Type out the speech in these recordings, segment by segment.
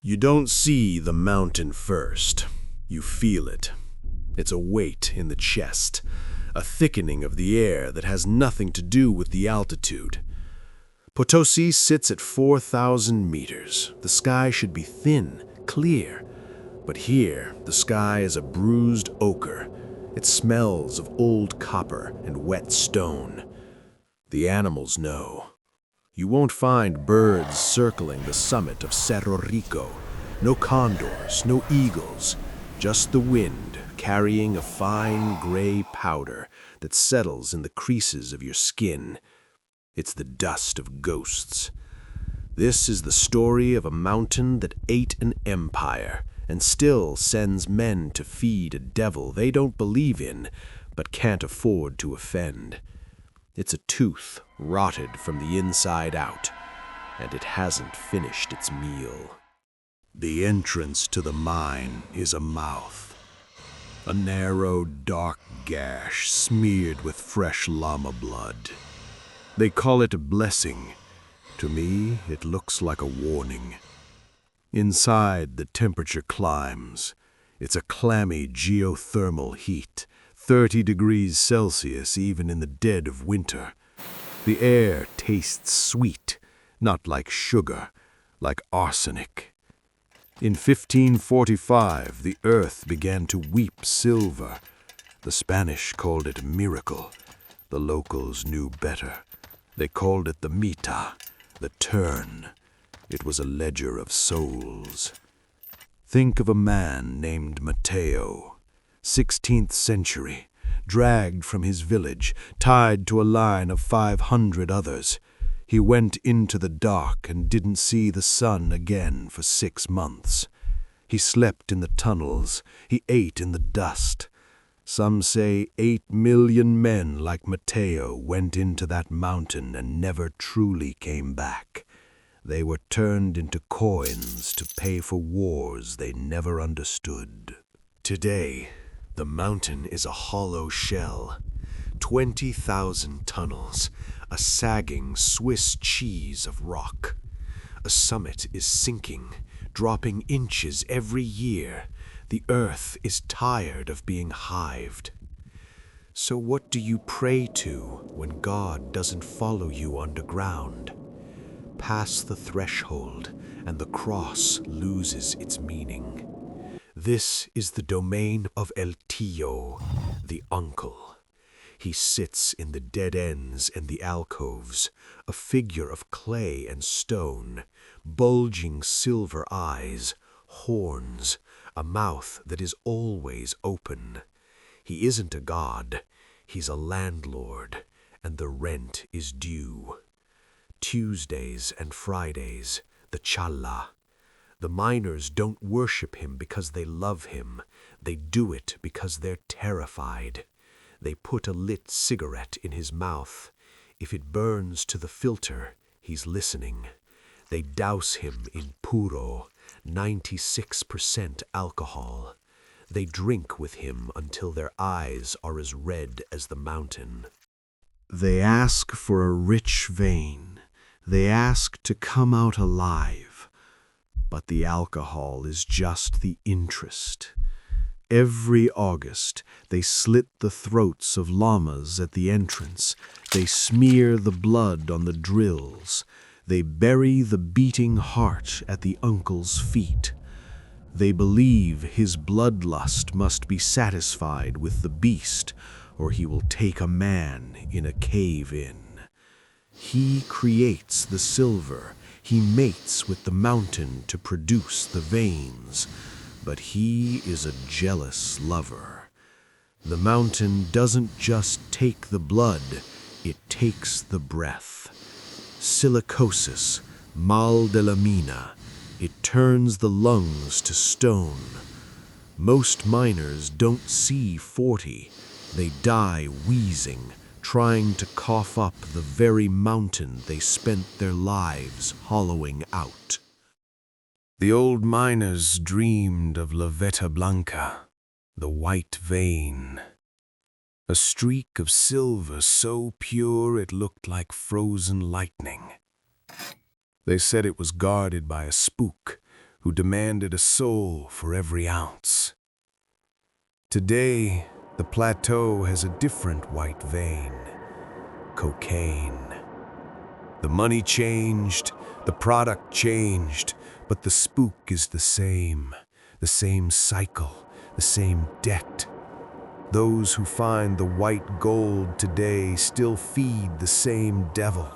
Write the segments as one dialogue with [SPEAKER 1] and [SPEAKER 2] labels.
[SPEAKER 1] You don't see the mountain first. You feel it. It's a weight in the chest, a thickening of the air that has nothing to do with the altitude. Potosí sits at 4,000 meters. The sky should be thin, clear. But here, the sky is a bruised ochre. It smells of old copper and wet stone. The animals know. You won't find birds circling the summit of Cerro Rico. No condors, no eagles, just the wind carrying a fine gray powder that settles in the creases of your skin. It's the dust of ghosts. This is the story of a mountain that ate an empire and still sends men to feed a devil they don't believe in but can't afford to offend. It's a tooth rotted from the inside out, and it hasn't finished its meal. The entrance to the mine is a mouth, a narrow, dark gash smeared with fresh llama blood. They call it a blessing. To me, it looks like a warning. Inside, the temperature climbs. It's a clammy geothermal heat, 30 degrees Celsius even in the dead of winter. The air tastes sweet, not like sugar, like arsenic. In 1545, the earth began to weep silver. The Spanish called it a miracle. The locals knew better. They called it the Mita, the turn. It was a ledger of souls. Think of a man named Mateo, 16th century, dragged from his village, tied to a line of 500 others. He went into the dark and didn't see the sun again for 6 months. He slept in the tunnels. He ate in the dust. Some say 8 million men like Mateo went into that mountain and never truly came back. They were turned into coins to pay for wars they never understood. Today, the mountain is a hollow shell. 20,000 tunnels, a sagging Swiss cheese of rock. A summit is sinking, dropping inches every year. The earth is tired of being hived. So what do you pray to when God doesn't follow you underground? Pass the threshold, and the cross loses its meaning. This is the domain of El Tío, the uncle. He sits in the dead ends and the alcoves, a figure of clay and stone, bulging silver eyes, horns, a mouth that is always open. He isn't a god, he's a landlord, and the rent is due. Tuesdays and Fridays, the Challa. The miners don't worship him because they love him. They do it because they're terrified. They put a lit cigarette in his mouth. If it burns to the filter, he's listening. They douse him in puro, 96% alcohol. They drink with him until their eyes are as red as the mountain. They ask for a rich vein. They ask to come out alive. But the alcohol is just the interest. Every August, they slit the throats of llamas at the entrance. They smear the blood on the drills. They bury the beating heart at the uncle's feet. They believe his bloodlust must be satisfied with the beast, or he will take a man in a cave-in. He creates the silver. He mates with the mountain to produce the veins. But he is a jealous lover. The mountain doesn't just take the blood, it takes the breath. Silicosis, mal de la mina. It turns the lungs to stone. Most miners don't see 40. They die wheezing, trying to cough up the very mountain they spent their lives hollowing out. The old miners dreamed of La Veta Blanca, the white vein. A streak of silver so pure it looked like frozen lightning. They said it was guarded by a spook who demanded a soul for every ounce. Today, the plateau has a different white vein: cocaine. The money changed, the product changed, but the spook is the same cycle, the same debt. Those who find the white gold today still feed the same devil.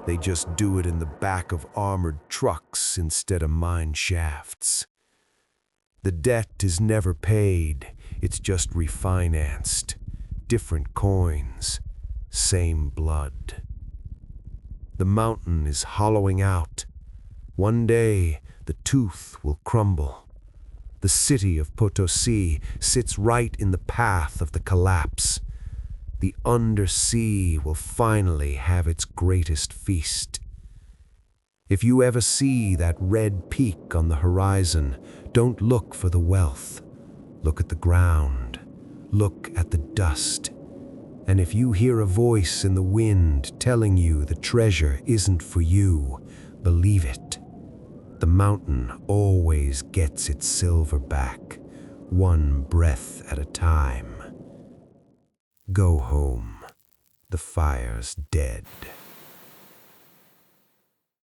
[SPEAKER 1] They just do it in the back of armored trucks instead of mine shafts. The debt is never paid, it's just refinanced. Different coins, same blood. The mountain is hollowing out. One day, the tooth will crumble. The city of Potosí sits right in the path of the collapse. The undersea will finally have its greatest feast. If you ever see that red peak on the horizon, don't look for the wealth. Look at the ground. Look at the dust. And if you hear a voice in the wind telling you the treasure isn't for you, believe it. The mountain always gets its silver back, one breath at a time. Go home. The fire's dead.